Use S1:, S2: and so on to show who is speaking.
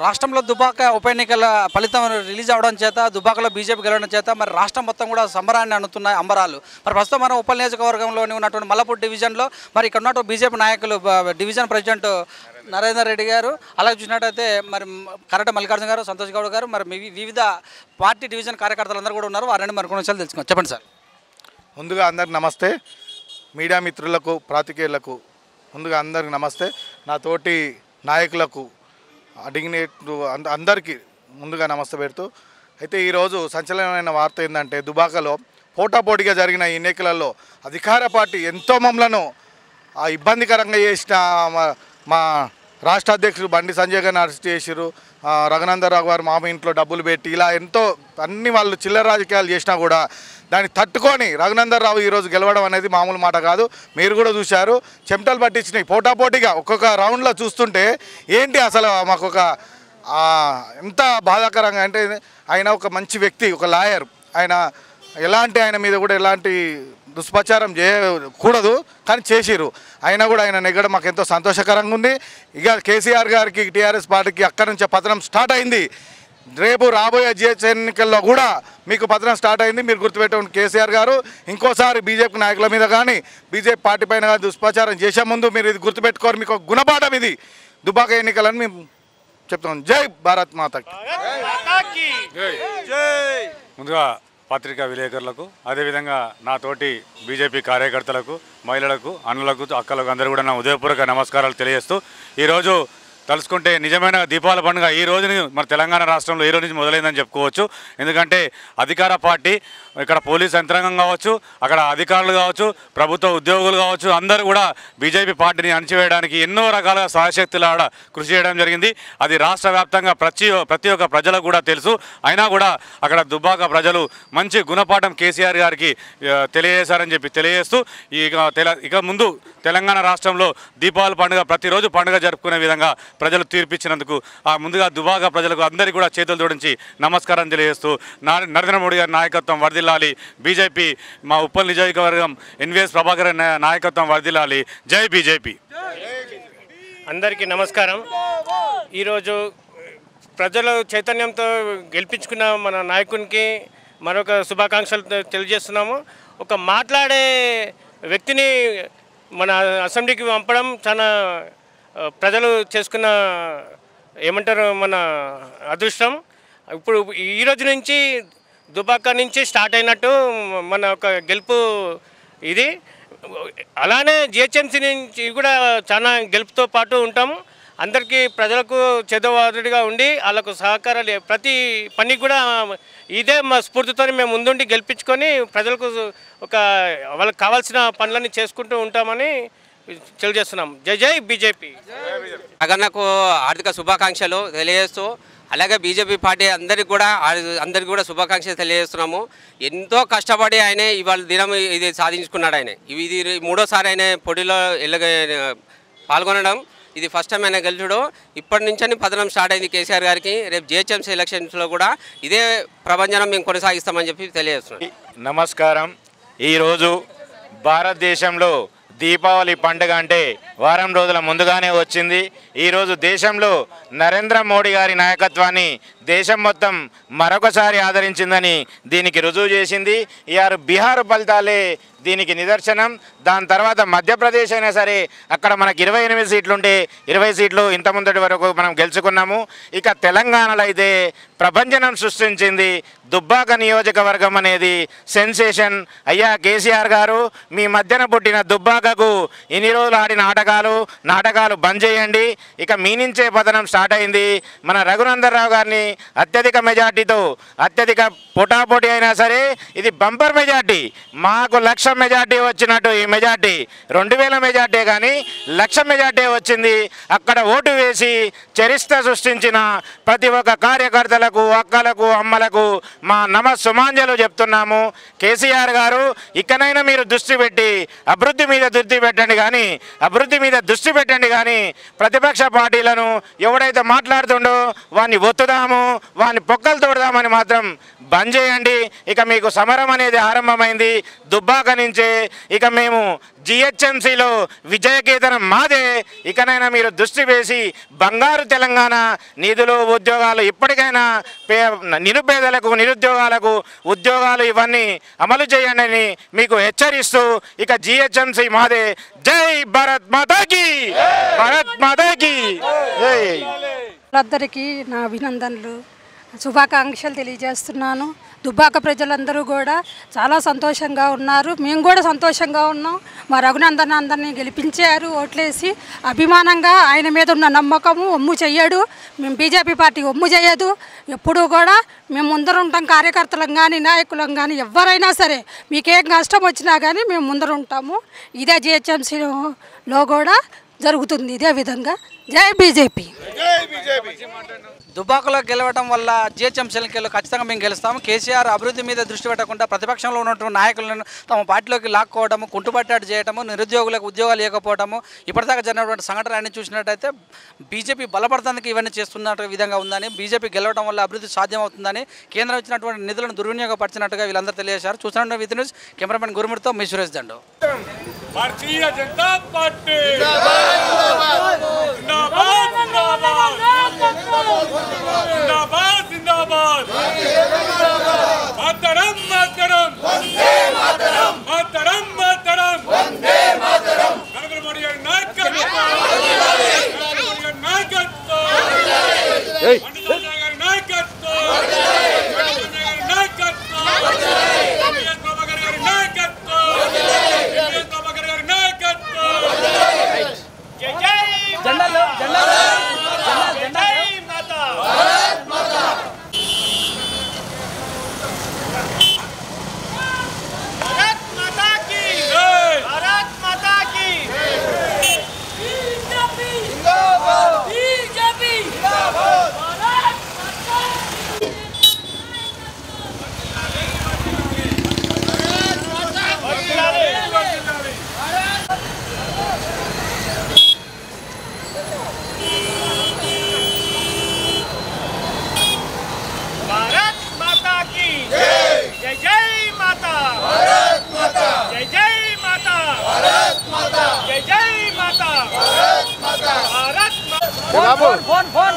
S1: రాష్ట్రంలో దుబాక ఉప ఎన్నికల ఫలితం రిలీజ్ అవడం చేత దుబాకలో బీజేపీ గెలవడం చేత మరి రాష్ట్రం మొత్తం కూడా సంబరాన్ని అనుతున్నాయి అంబరాలు. మరి ప్రస్తుతం మనం ఉప నియోజకవర్గంలోని ఉన్నటువంటి మల్లపూర్ డివిజన్లో మరి ఇక్కడ ఉన్నటువంటి బీజేపీ నాయకులు డివిజన్ ప్రెసిడెంట్ నరేందర్ రెడ్డి గారు, అలాగే చూసినట్టయితే మరి కరట మల్లికార్జున గారు, సంతోష్ గౌడ్ గారు, మరి వివిధ పార్టీ డివిజన్ కార్యకర్తలందరూ కూడా ఉన్నారు. వారిని మరి కొన్ని విషయాలు తెలుసుకున్నాం. చెప్పండి సార్.
S2: ముందుగా అందరికి నమస్తే. మీడియా మిత్రులకు, ప్రాతికేయులకు ముందుగా అందరికి నమస్తే. నా తోటి నాయకులకు అడిగినట్టు అందరికీ ముందుగా నమస్తే పెడుతూ, అయితే ఈరోజు సంచలనమైన వార్త ఏంటంటే దుబాకలో పోటాపోటీగా జరిగిన ఈ ఎన్నికలలో అధికార పార్టీ ఎంతో మమ్మలను ఇబ్బందికరంగా చేసిన మా రాష్ట్ర అధ్యక్షుడు బండి సంజయ్ గారిని అరెస్ట్ చేసిరు. రఘునందరావు గారు మామ ఇంట్లో డబ్బులు పెట్టి ఇలా ఎంతో అన్ని వాళ్ళు చిల్లర రాజకీయాలు చేసినా కూడా దాన్ని తట్టుకొని రఘునందరావు ఈరోజు గెలవడం అనేది మామూలు మాట కాదు. మీరు కూడా చూశారు, చెమటలు పట్టించినాయి పోటాపోటీగా. ఒక్కొక్క రౌండ్లో చూస్తుంటే ఏంటి అసలు మాకు ఒక ఎంత బాధాకరంగా అంటే, ఆయన ఒక మంచి వ్యక్తి, ఒక లాయర్. ఆయన మీద కూడా ఎలాంటి దుష్ప్రచారం చేయకూడదు, కానీ చేసిరు. అయినా కూడా ఆయన నెగ్గడం మాకు ఎంతో సంతోషకరంగా ఉంది. ఇక కేసీఆర్ గారికి, టీఆర్ఎస్ పార్టీకి అక్కడి నుంచే పతనం స్టార్ట్ అయింది. రేపు రాబోయే జిహెచ్ ఎన్నికల్లో కూడా మీకు పతనం స్టార్ట్ అయింది. మీరు గుర్తుపెట్టుకోండి, కేసీఆర్ గారు ఇంకోసారి బీజేపీ నాయకుల మీద కానీ బీజేపీ పార్టీ పైన కానీ దుష్ప్రచారం చేసే ముందు మీరు ఇది గుర్తుపెట్టుకోరు. మీకు గుణపాఠం ఇది దుబాక ఎన్నికలని మేము చెప్తాం. జై భారత్ మాతకి.
S3: ముందుగా పత్రికా విలేకరులకు, అదేవిధంగా నా తోటి బీజేపీ కార్యకర్తలకు, మహిళలకు, అన్నలకు, అక్కలకు అందరూ కూడా నా ఉదయపూర్వక నమస్కారాలు తెలియజేస్తూ, ఈరోజు తలుసుకుంటే నిజమైన దీపావళి పండుగ ఈ రోజు మన తెలంగాణ రాష్ట్రంలో ఈ రోజు నుంచి మొదలైందని చెప్పుకోవచ్చు. ఎందుకంటే అధికార పార్టీ, ఇక్కడ పోలీస్ యంత్రాంగం కావచ్చు, అక్కడ అధికారులు కావచ్చు, ప్రభుత్వ ఉద్యోగులు కావచ్చు, అందరూ కూడా బీజేపీ పార్టీని అణచివేయడానికి ఎన్నో రకాలుగా సహాయశక్తులు ఆడ కృషి చేయడం జరిగింది. అది రాష్ట్ర వ్యాప్తంగా ప్రతి ఒక్క ప్రజలకు కూడా తెలుసు. అయినా కూడా అక్కడ దుబ్బాక ప్రజలు మంచి గుణపాఠం కేసీఆర్ గారికి తెలియజేశారని చెప్పి తెలియజేస్తూ, ఇక ముందు తెలంగాణ రాష్ట్రంలో దీపావళి పండుగ ప్రతిరోజు పండుగ జరుపుకునే విధంగా ప్రజలు తీర్పిచ్చినందుకు ముందుగా దుబాక ప్రజలకు అందరికీ కూడా చేతులు జోడించి నమస్కారం తెలియజేస్తూ, నరేంద్ర మోడీ గారి నాయకత్వం వర్ధిల్లాలి, బీజేపీ మా ఉప్పల్ నియోజకవర్గం ఎన్వీఎస్ ప్రభాకర్ నాయకత్వం వర్ధిల్లాలి. జై బీజేపీ.
S4: అందరికీ నమస్కారం. ఈరోజు ప్రజల చైతన్యంతో గెలిపించుకున్న మన నాయకునికి మరొక శుభాకాంక్షలు తెలియజేస్తున్నాము. ఒక మాట్లాడే వ్యక్తిని మన అసెంబ్లీకి పంపడం చాలా ప్రజలు చేసుకున్న మన అదృష్టం. ఇప్పుడు ఈరోజు నుంచి దుబాక నుంచి స్టార్ట్ అయినట్టు మన ఒక గెలుపు ఇది. అలానే జిహెచ్ఎంసీ నుంచి కూడా చాలా గెలుపుతో పాటు ఉంటాము. అందరికీ ప్రజలకు చేదోవాదుడిగా ఉండి వాళ్ళకు సహకారాలు ప్రతి పనికి కూడా ఇదే మా స్ఫూర్తితో మేము ముందుండి గెలిపించుకొని ప్రజలకు వాళ్ళకి కావాల్సిన పనులన్నీ చేసుకుంటూ ఉంటామని తెలియజేస్తున్నాం. జై జై బీజేపీ.
S5: జగన్నకు ఆర్థిక శుభాకాంక్షలు తెలియజేస్తూ, అలాగే బీజేపీ పార్టీ అందరికీ కూడా శుభాకాంక్షలు తెలియజేస్తున్నాము. ఎంతో కష్టపడి ఆయన ఇవాళ దినం ఇది సాధించుకున్నాడు. ఆయన ఇది మూడోసారి ఆయన పోటీలో పాల్గొనడం, ఇది ఫస్ట్ టైం ఆయన గెలుచుడు. ఇప్పటి నుంచి పతనం స్టార్ట్ అయింది కేసీఆర్ గారికి. రేపు జిహెచ్ఎంసీ ఎలక్షన్స్లో కూడా ఇదే ప్రభంజనం మేము కొనసాగిస్తామని చెప్పి తెలియజేస్తున్నాం.
S6: నమస్కారం. ఈరోజు భారతదేశంలో దీపావళి పండుగ అంటే వారం రోజుల ముందుగానే వచ్చింది. ఈరోజు దేశంలో నరేంద్ర మోడీ గారి నాయకత్వాన్ని దేశం మొత్తం మరొకసారి ఆదరించిందని దీనికి రుజువు చేసింది. ఇయారు బీహార్ ఫలితాలే దీనికి నిదర్శనం. దాని తర్వాత మధ్యప్రదేశ్ అయినా సరే అక్కడ మనకు 28 సీట్లుంటే 20 సీట్లు ఇంత ముందటి వరకు మనం గెలుచుకున్నాము. ఇక తెలంగాణలో అయితే ప్రభంజనం సృష్టించింది దుబ్బాక నియోజకవర్గం అనేది సెన్సేషన్. అయ్యా కేసీఆర్ గారు, మీ మధ్యన పుట్టిన దుబ్బాకకు ఇన్ని రోజులు ఆడిన నాటకాలు బంద్ చేయండి. ఇక మీ నుంచే పతనం స్టార్ట్ అయింది. మన రఘునందరావు గారిని అత్యధిక మెజార్టీతో, అత్యధిక పోటాపోటీ అయినా సరే ఇది బంపర్ మెజార్టీ. మాకు 1,00,000 మెజార్టీ వచ్చినట్టు ఈ మెజార్టీ 2,000 మెజార్టీ కానీ 1,00,000 మెజార్టీ వచ్చింది. అక్కడ ఓటు వేసి చరిత్ర సృష్టించిన ప్రతి ఒక్క కార్యకర్తలకు, అక్కలకు, అమ్మలకు మా నమస్సుమాంజలు చెప్తున్నాము. కేసీఆర్ గారు, ఇకనైనా మీరు దృష్టి పెట్టి అభివృద్ధి మీద దృష్టి పెట్టండి కానీ ప్రతిపక్ష పార్టీలను ఎవడైతే మాట్లాడుతుండో వాడిని ఒత్తుదాము. వాని పొక్కలు తోడదామని మాత్రం బంద్ చేయండి. ఇక మీకు సమరం అనేది ఆరంభమైంది దుబ్బాక నుంచే. ఇక మేము జిహెచ్ఎంసీలో విజయకేతనం మాదే. ఇకనైనా మీరు దృష్టి వేసి బంగారు తెలంగాణ నిధులు ఉద్యోగాలు ఇప్పటికైనా నిరుపేదలకు నిరుద్యోగాలకు ఉద్యోగాలు ఇవన్నీ అమలు చేయండి అని మీకు హెచ్చరిస్తూ ఇక జిహెచ్ఎంసీ మాదే. జై భారత్ మాతాకి, భారత్ మాతాకి జై.
S7: అందరికీ నా అభినందనలు, శుభాకాంక్షలు తెలియజేస్తున్నాను. దుబ్బాక ప్రజలందరూ కూడా చాలా సంతోషంగా ఉన్నారు. మేము కూడా సంతోషంగా ఉన్నాం. మా రఘునందన్ అందరినీ గెలిపించారు ఓట్లేసి. అభిమానంగా ఆయన మీద ఉన్న నమ్మకము ఒమ్ము చెయ్యడు. మేము బీజేపీ పార్టీ ఒమ్ము చేయదు. ఎప్పుడూ కూడా మేము ముందరుంటాం. కార్యకర్తలం కానీ నాయకులం కానీ ఎవరైనా సరే మీకేం కష్టం వచ్చినా కానీ మేము ముందరుంటాము. ఇదే జిహెచ్ఎంసీలో కూడా జరుగుతుంది ఇదే విధంగా. జై బీజేపీ.
S1: దుబ్బాకలో గెలవడం వల్ల జిహెచ్ఎంసీలకి ఖచ్చితంగా మేము గెలుస్తాము. కేసీఆర్ అభివృద్ధి మీద దృష్టి పెట్టకుండా ప్రతిపక్షంలో ఉన్నటువంటి నాయకులను తమ పార్టీలోకి లాక్కోవడము, కుంటుపట్టాడు చేయడము, నిరుద్యోగులకు ఉద్యోగాలు ఇవ్వకపోవడము, ఇప్పటిదాకా జరిగినటువంటి సంఘటనలన్నీ చూసినట్టయితే బీజేపీ బలపడటానికి ఇవన్నీ చేస్తున్నట్టు విధంగా ఉందని, బీజేపీ గెలవడం వల్ల అభివృద్ధి సాధ్యమవుతుందని, కేంద్రం ఇచ్చినటువంటి నిధులను దుర్వినియోగపరిచినట్టుగా వీళ్ళందరూ తెలియజేశారు. చూస్తున్న with news cameraman గురుమూర్తితో me Suresh Dandu.
S8: Bharatiya Janata party जिंदाबाद जिंदाबाद जिंदाबाद जिंदाबाद मातरम मातरम वंदे मातरम मातरम मातरम वंदे मातरम नरेंद्र मोदी गारी नायकत्व नरेंद्र मोदी गारी नायकत्व पंडित गारी नायकत्व
S1: फोन